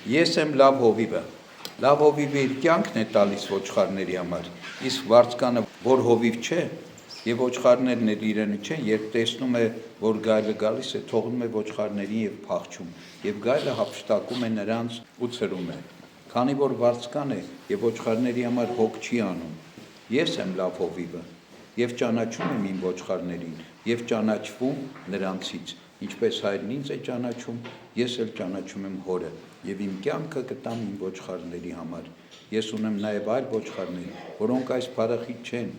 Ես եմ լավ հովիվը։ Լավ հովիվը իր կյանքն է տալիս ոչխարների համար, իսկ վարձկանը, որ հովիվ չէ, եւ ոչխարներն էլ իրենը չեն, երբ տեսնում է, որ գայլը գալիս է, թողնում է ոչխարներին եւ փախչում, եւ գայլը հափշտակում է նրանց ու ցրում է։ Քանի որ վարձկան է եւ ոչխարների համար հոգ չի անում, ես եմ լավ հովիվը եւ ճանաչում եմ իմ ոչխարներին եւ ճանաչվում նրանցից, ինչպես հայրն ինձ է ճանաչում, ես էլ ճանաչում եմ հորը եւ իմ կյանքը կտամ իմ ոչխարների համար։ Ես ունեմ նաեւ այլ ոչխարներ, որոնք այս բարախիտ չեն,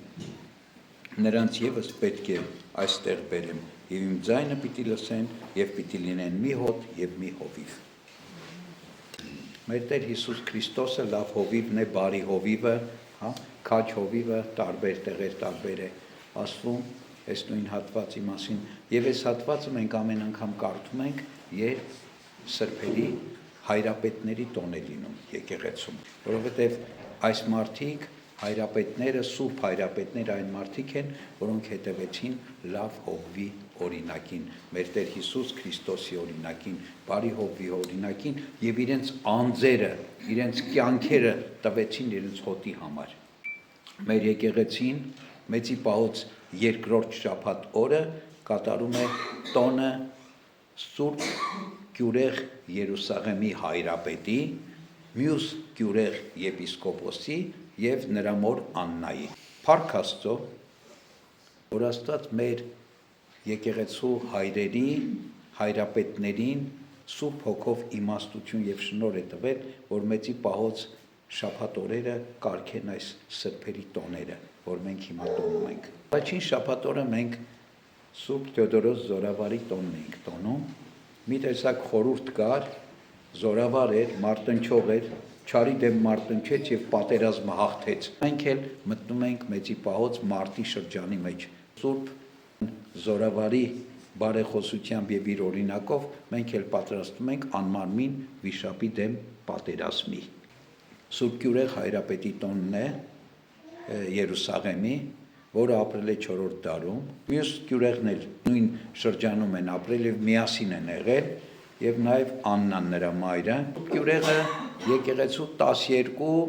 նրանց եւս պետք է այստեղ բերեմ եւ իմ ձայնը պիտի լսեն եւ պիտի լինեն մի հոտ եւ մի հովիվ։ Մեր Տեր Հիսուս Քրիստոսը լավ հովիվն է, բարի հովիվը, հա, քաջ հովիվը տարբեր տեղեր տարբեր է ասվում այս նույն հատվածի մասին եւ այս հատվածը մենք ամեն անգամ կարդում ենք, երբ սրբերի հայրապետների տոն է լինում եկեղեցում, որովհետեւ այս մարդիկ հայրապետները, սուրբ հայրապետները այն մարդիկ են, որոնք հետևեցին լավ հովվի օրինակին, մեր Տեր Հիսուս Քրիստոսի օրինակին, բարի հովվի օրինակին եւ իրենց անձերը, իրենց կյանքերը տվեցին իրենց հոտի համար։ Մեր եկեղեցին Մեծի Պահոց երկրորդ շաբաթ օրը կատարում է տոնը Սուրբ Գյուրեղ Երուսաղեմի հայրապետի, մյուս Գյուրեղ եպիսկոպոսի եւ նրա մոր Աննայի։ Փառք Աստծո, որ Աստված մեր եկեղեցու հայրերի, հայրապետներին Սուրբ Հոգով իմաստություն եւ շնորհ է տվել, որ Մեծի Պահոց շաբաթ օրերը կարգեն այս սրբերի տոները, որ մենք հիմա տոնում ենք։ Առաջին շաբաթ օրը մենք Սուրբ Թեոդորոս Զորավարի տոնն ենք տոնում։ Մի տեսակ խորհուրդ կար, զորավար էր, մարտնչող էր, չարի դեմ մարտնչեց եւ պատերազմը հաղթեց։ Մենք էլ մտնում ենք Մեծի Պահոց մարտի շրջանի մեջ։ Սուրբ Զորավարի բարեխոսությամբ եւ իր օրինակով մենք էլ պատրաստում ենք անմարմին վիշապի դեմ պատերազմի։ Սուրբ Գյուրեղ հայրապետի տոնն է Երուսաղեմի, որը ապրել է 4-րդ դարում։ Մյուս գյուրեղն էլ նույն շրջանում են ապրել եւ միասին են եղել եւ նաեւ Աննան նրա մայրը։ Գյուրեղը եկեղեցու 12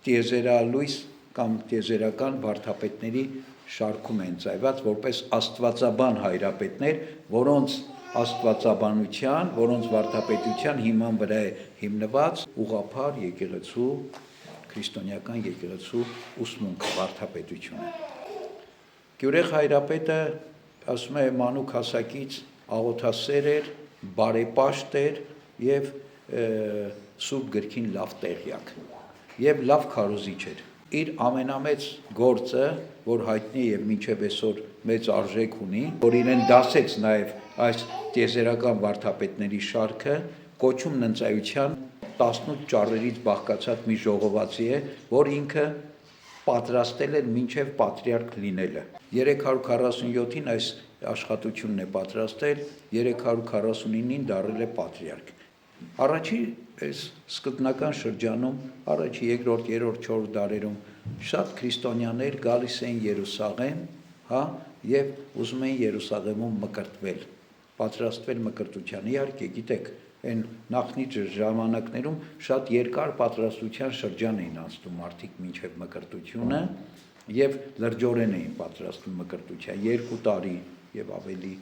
տիեզերալույս կամ տիեզերական վարդապետների շարքում են ծայված որպես աստվածաբան հայրապետներ, որոնց աստվածաբանության, որոնց վարդապետության հիման վրա է հիմնված ուղղափառ եկեղեցու, քրիստոնեական եկեղեցու ուսմունքը, վարդապետությունը։ Գյուրեղ հայրապետը, ասում է, մանուկ հասակից աղոթասեր էր, բարեպաշտ էր եւ Սուրբ գրքին լավ տեղյակ եւ լավ քարոզիչ էր։ Իր ամենամեծ գործը, որ հայտնի է եւ մինչեւ այսօր մեծ արժեք ունի, որ իրեն դասեց նաեւ այս տիեզերական վարդապետների շարքը, կոչումն ընծայության 18 ճառերից բաղկացած մի ժողովածի է, որ ինքը պատրաստել էր մինչև պատրիարք լինելը։ 347-ին այս աշխատությունն է պատրաստել, 349-ին դառել է պատրիարք։ Առաջի այս սկզբնական շրջանում, առաջի, երկրորդ, երրորդ, չորրորդ դարերում շատ քրիստոնյաներ գալիս էին Երուսաղեմ, հա, եւ ուզում էին Երուսաղեմում մկրտվել, պատրաստվել մկրտության։ Իհարկե, գիտեք, այն նախնիճ ժամանակներում շատ երկար պատրաստության շրջան էին անցնում մարդիկ մինչև մկրտությունը եւ լրջորեն էին պատրաստվում մկրտության 2 տարի եւ ավելի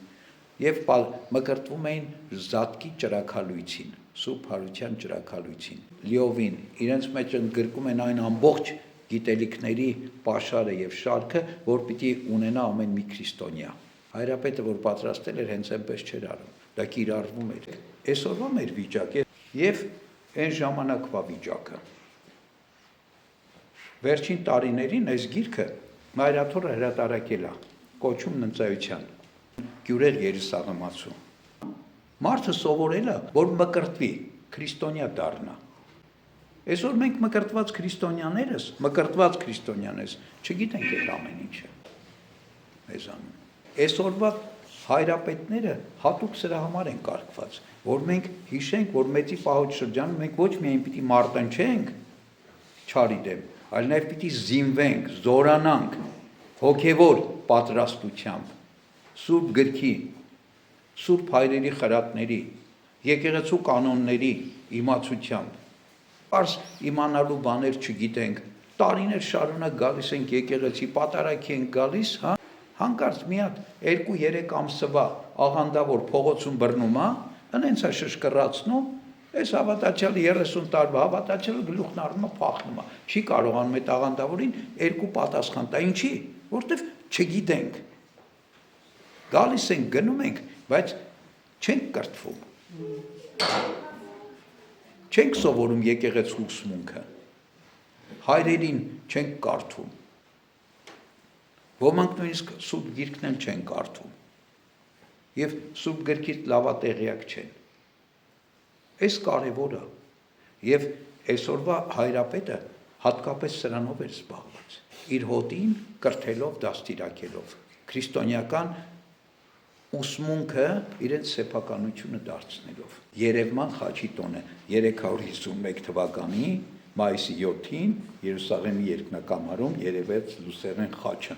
եւ մկրտվում էին Զատկի ճրագալույցին, Սուրբ Հարության ճրագալույցին։ Լիովին իրենց մեջ ընդգրկում են այն ամբողջ գիտելիքների պաշարը եւ շարքը, որ պիտի ունենա ամեն մի քրիստոնյա։ Հայրապետը, որ պատրաստել էր, հենց այնպես չէր արում։ Դա կիրառվում էր։ Այսօրվա մեր վիճակը եւ այն ժամանակվա վիճակը։ Վերջին տարիներին այս գիրքը Մայրաթորը հրատարակել է, կոչումն ընծայության, Գյուրեղ Երուսաղեմացու։ Մարդը սովորել է, որ մկրտվի, քրիստոնյա դառնա։ Այսօր մենք մկրտված քրիստոնյաներս չգիտենք այդ ամեն ինչը։ Մեզանում։ Այսօրվա հայրապետները հատուկ սրա համար են կարգված, որ մենք հիշենք, որ Մեծի Պահոց շրջանում մենք ոչ միայն պիտի մարտնչենք չարի դեմ, այլ նաև պիտի զինվենք, զորանանք հոգևոր պատրաստությամբ, Սուրբ գրքի, Սուրբ հայրերի խրատների, եկեղեցու կանոնների իմացությամբ, Պարզ իմանալու բաներ չգիտենք, տարիներ շարունակ գալիս ենք եկեղեցի, պատարագի ենք գալիս, հանկարծ մի հատ 2-3 ամսվա աղանդավոր փողոցում բռնում, ընենց է շշկռացնում, այս հավատացյալը 30 տարվա հավատացյալը գլուխն առնում փախնում, չի կարողանում այդ աղանդավորին 2 պատասխան տա, ինչի, որտեվ չգիտենք, գալիս ենք, գնում ենք, բայց չենք կրթվում, չենք սովորում եկեղեցու ուսմունքը, հայրերին չենք կարդում, ոմանք նույնիսկ սուրբ գիրքն էլ չեն կարդում և սուրբ գրքից լավատեղյակ չեն, այս կարևոր է և այսօրվա հայրապետը հատկապես սրանով էր զբաղված, իր հոտին կրթելով, դաստիարակելով, քրիստոնեական ուսմունքը իրենց սեփականությունը դարձնելով, Երևման խաչի տոնը 351 թվականի մայիսի 7-ին Երուսաղեմի երկնակամարում երևեց լուսերեն խաչը,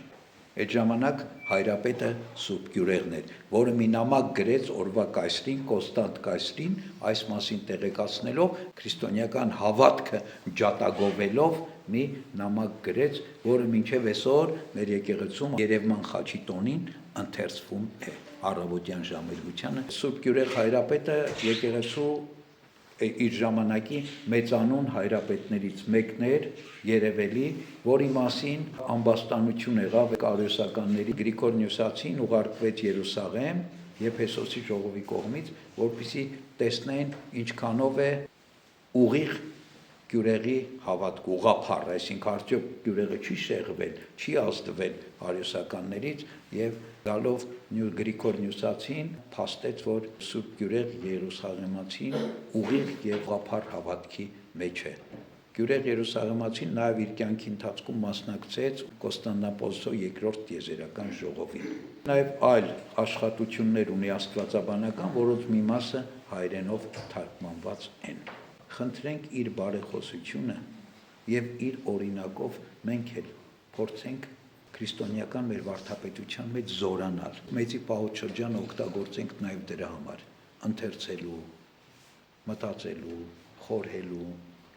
այդ ժամանակ հայրապետը Սուրբ Գյուրեղն էր, որը մի նամակ գրեց օրվա կայսրին, Կոնստանտ կայսրին, այս մասին տեղեկացնելով, քրիստոնեական հավատքը ջատագովելով մի նամակ գրեց, որը մինչև այսօր մեր եկեղեցում Երևման խաչի տոնին ընթերցվում է առավոտյան ժամերգությանը։ Սուրբ Գյուրեղ հայրապետը եկեղեցու իր ժամանակի մեծանուն հայրապետներից մեկն էր երևելի, որի մասին ամբաստանություն եղավ կարիոսականների Գրիգոր Նյուսացին ուղարկվեց Երուսաղեմ Եփեսոսի ժողովի կողմից, որպեսզի տեսնեն ինչքանով է ուղիղ Գյուրեղի հավատք, ուղղափառ, այսինքն արդյոք Գյուրեղը չի շեղվել, չի ազդվել կարիոսականներից և գալով Գրիգոր Նյուսացին փաստեց, որ Սուրբ Գյուրեղ Երուսաղեմացին ուղիղ և ուղղափառ հավատքի մեջ է։ Գյուրեղ Երուսաղեմացին նաև իր կյանքի ընթացքում մասնակցեց Կոստանդնապոլսո երկրորդ տիեզերական ժողովին։ Նաև այլ աշխատություններ ունի աստվածաբանական, որոնց մի մասը հայերենով թարգմանված են։ Խնդրենք իր բարեխոսությունը և իր օրինակով մենք էլ փորձենք քրիստոնեական մեր վարդապետության մեջ զորանալ։ Մեծի պահոց շրջանը օգտագործենք նաև դրա համար, ընթերցելու, մտածելու, խորհելու,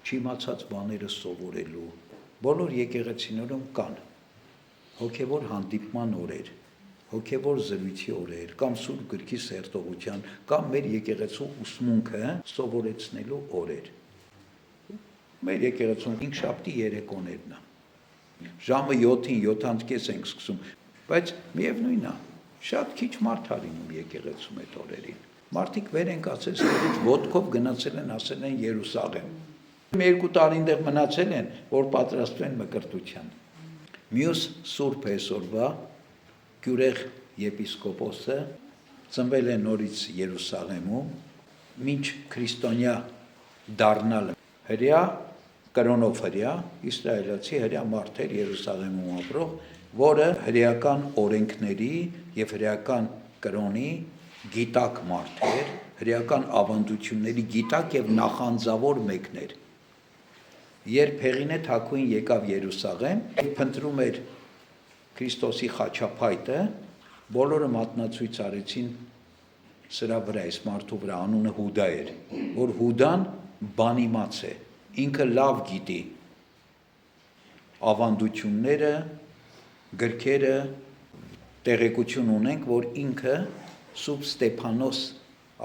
չիմացած բաները սովորելու։ Բոլոր եկեղեցիներում կան հոգևոր հանդիպման օրեր, հոգևոր զրույցի օրեր, կամ Սուրբ Գրքի սերտողության, կամ մեր եկեղեցու ուսմունքը սովորեցնելու օրեր։ Մեր եկեղեցում հինգշաբթի երեկոներն է։ Ժամը 7-ին 7:30 ենք սկսում, բայց միևնույնն է, շատ քիչ մարդ է լինում եկեղեցում այդ օրերին։ Մարդիկ վեր են կացել ստեղից ոտքով գնացել են, ասել են Երուսաղեմ։ 2 տարի այնտեղ մնացել են, որ պատրաստվեն մկրտության։ Մյուս սուրբ այսօրվա Գյուրեղ եպիսկոպոսը ծնվել է նորից Երուսաղեմում, մինչ քրիստոնյա դառնալը հրյա, կրոնով հրյա, իսրայելացի հրյա մարդ էր Երուսաղեմում ապրող, որը հրեական օրենքների և հրեական կրոնի գիտակ մարդ էր, հրեական ավանդությունների գիտակ և նախանձավոր մեկն էր։ Երբ Հեղինե Թագուհին եկավ Երուսաղեմ, փնտրում էր Քրիստոսի խաչափայտը, բոլորը մատնացույց արեցին սրա վրա, այս մարդու վրա, անունը Հուդա էր, որ Հուդան բանիմաց է, ինքը լավ գիտի ավանդությունները, գրքերը, տեղեկություն ունենք, որ ինքը Սուրբ Ստեփանոս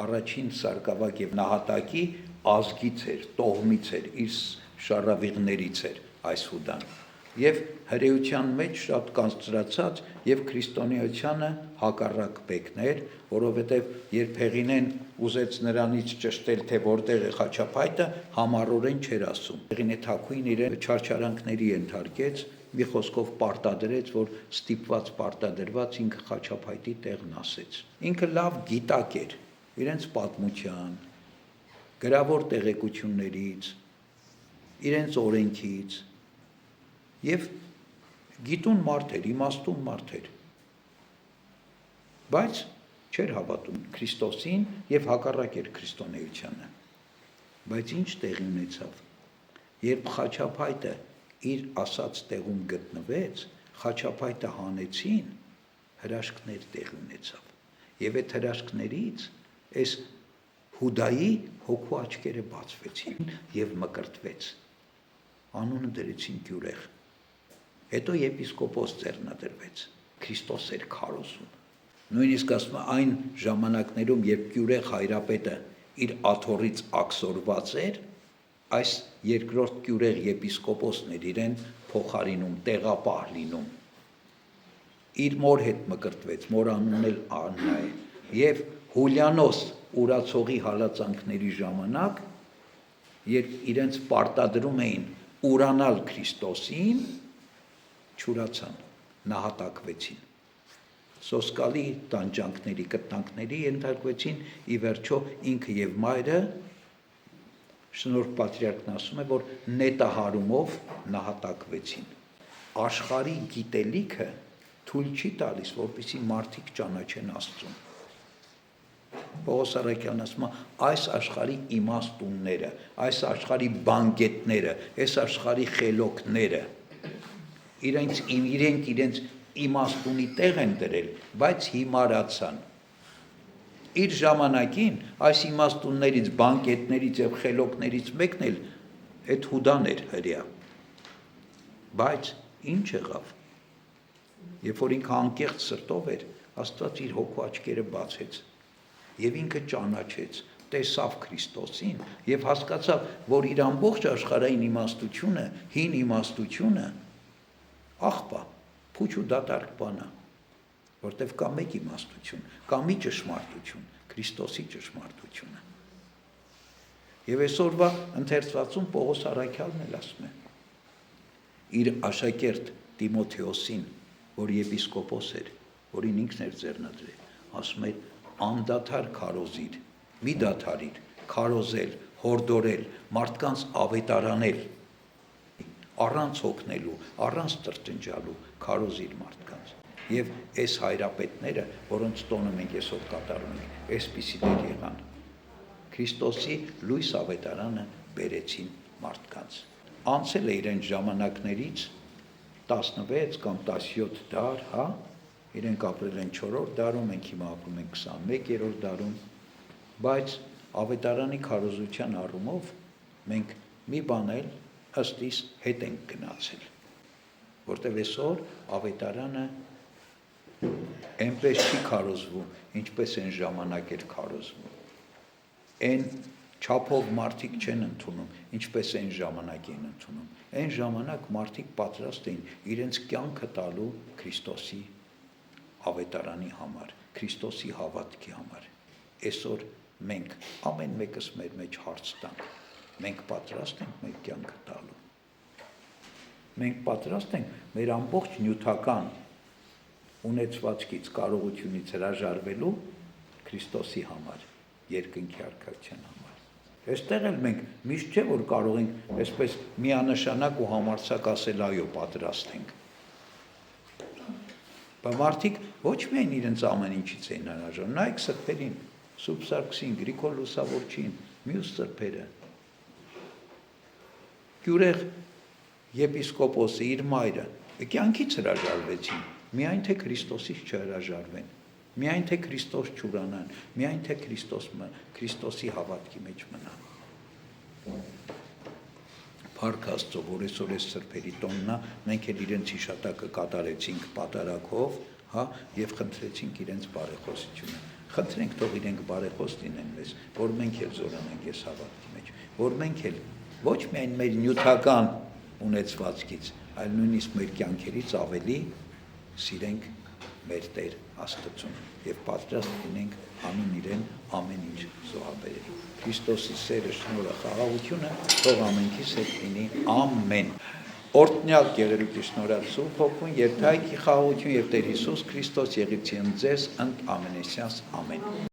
առաջին սարկավագ և նահատակի ազգից էր, տոհմից էր, իր շառավիղներից էր այս Հուդան, և հրեության մեջ շատ կանծրացած և քրիստոնեությանը հակառակ մեկն էր, որովհետև երբ Հեղինեն ուզեց նրանից ճշտել, թե որտեղ է խաչափայտը, համառորեն չէր ասում։ Հեղինե Թագուհին իրեն չարչարանքների ենթարկեց, մի խոսքով պարտադրեց, որ ստիպված պարտադրված ինքը խաչափայտի տեղն ասեց։ Ինքը լավ գիտակ էր իրենց պատմության, գրավոր տեղեկություններից, իրենց օրենքից և գիտուն մարդ էր, իմաստուն մարդ էր, բայց չէր հավատում Քրիստոսին և հակառակ էր քրիստոնեությանը։ Բայց ինչ տեղի ունեցավ, երբ խաչափայտը իր ասած տեղում գտնվեց, խաչափայտը հանեցին, հրաշքներ տեղի ունեցավ, և այդ հրաշքներից այս Հուդայի հոգու աչքերը բացվեցին եւ մկրտվեց։ Անունը դրեցին Գյուրեղ։ Հետո եպիսկոպոս ձեռնադրվեց։ Քրիստոս էր քարոզում։ Նույնիսկ ասում այն ժամանակներում, երբ Գյուրեղ հայրապետը իր աթոռից աքսորված էր, այս երկրորդ Գյուրեղ եպիսկոպոսն էր իրեն փոխարինում, տեղապահ լինում։ Իր մոր հետ մկրտվեց, մոր անունն էլ Աննա է։ Եվ Հուլիանոս ուրացողի հալածանքների ժամանակ, երբ իրենց պարտադրում էին ուրանալ Քրիստոսին, չուրացան, նահատակվեցին։ Սոսկալի տանջանքների, կտանքների ենթարկվեցին, ի վերջո ինքը եւ մայրը, Շնորհ Պատրիարքն ասում է, որ նետահարումով նահատակվեցին։ Աշխարհի գիտելիքը թույլ չի տալիս, որպեսզի մարդիկ ճանաչեն Աստծուն։ Պողոս Առաքյալն ասում է, այս աշխարհի իմաստունները, այս աշխարհի բանկետները, այս աշխարհի խելոքները իրենք իմաստունի տեղ են դրել, բայց հիմարացան։ Իր ժամանակին այս իմաստուններից, բանկետներից եւ խելոքներից մեկն էլ այդ Հուդան էր հրյա։ Բայց ինչ եղավ։ Երբ որ ինքը անկեղծ սրտով էր, Աստված իր հոգու աչքերը բացեց եւ ինքը ճանաչեց, տեսավ Քրիստոսին եւ հասկացավ, որ իր ամբողջ աշխարհային իմաստությունը, հին իմաստությունը աղբա, փուչ ու դատարկ բան է, որտեվ կա մեկ իմաստություն, կա մի ճշմարտություն, Քրիստոսի ճշմարտությունը։ Եվ այսօրվա ընթերցվածում Պողոս Առաքյալն էլ ասում է իր աշակերտ Տիմոթեոսին, որ եպիսկոպոս էր, որին ինքն էր ձեռնադրել, ասում էր անդադար քարոզիր, մի դադարիր, քարոզել, հորդորել, մարդկանց ավետարանել, առանց հոգնելու, առանց տրտնջալու, քարոզիր մարդկանց։ Եվ այս հայրապետները, որոնց տոնը մենք այսօր կատարում ենք, այսպիսիներ եղան։ Քրիստոսի լույս ավետարանը բերեցին մարդկանց։ Անցել է իրեն ժամանակներից 16 կամ 17 դար, հա, իրենք ապրել են 4-րդ դարում, մենք հիմա ապրում ենք 21-րդ դարում, բայց ավետարանի քարոզության առումով մենք մի բան էլ ըստ իս հետ ենք գնացել, որտեղ այսօր ավետարանը այնպես չի քարոզվում, ինչպես այն ժամանակ էր քարոզվում։ Այն չափով մարդիկ չեն ընդունում, ինչպես այն ժամանակ են ընդունում։ Այն ժամանակ մարդիկ պատրաստ էին իրենց կյանքը տալու Քրիստոսի ավետարանի համար, Քրիստոսի հավատքի համար։ Այսօր մենք ամեն մեկս մեր մեջ հարց տանք, մենք պատրաստ ենք մեր կյանքը տալու։ Մենք պատրաստ ենք մեր ամբողջ նյութական ունեցվածքից, կարողությունից հրաժարվելու Քրիստոսի համար, երկնքի արքայության համար։ Այստեղ էլ մենք միշտ չէ, որ կարող ենք այսպես միանշանակ ու համարձակ ասել այո, պատրաստ ենք։ Բայց մարդիկ ոչ միայն իրենց ամեն ինչից են հրաժարվում, նայեք սրբերին, Սուրբ Սարգսին, Գրիգոր Լուսավորչին, մյուս սրբերը։ Գյուրեղ եպիսկոպոսը, իր մայրը կյանքից հրաժարվեցին, միայն թե Քրիստոսից չհրաժարվեն, միայն թե Քրիստոս չուրանան, միայն թե Քրիստոսի հավատքի մեջ մնան։ Փառք Աստծո, որ այսօր այս սրբերի տոնն է, մենք էլ իրենց հիշատակը կատարեցինք պատարագով, հա, եւ խնդրեցինք իրենց բարեխոսությունը։ Խնդրենք, թող իրենք բարեխոս լինեն մեզ, որ մենք էլ զորանանք այս հավատքի մեջ, որ մենք էլ ոչ միայն մեր նյութական ունեցվածքից, այլ նույնիսկ մեր կյանքերից ավելի սիրենք մեր Տեր Աստծուն եւ պատրաստ լինենք անուն իրեն ամեն ինչ զոհաբերել։ Քրիստոսի սերը, շնորհը, խաղաղությունը թող ամենքիս հետ լինի, ամեն։ Օրհնյալ Գեղեցիկ շնորհացու Հոգուն, երթայքի խաղաղություն եւ Տեր Հիսուս Քրիստոս եղեցին ձեզ ընդ ամենեսյանս ամեն։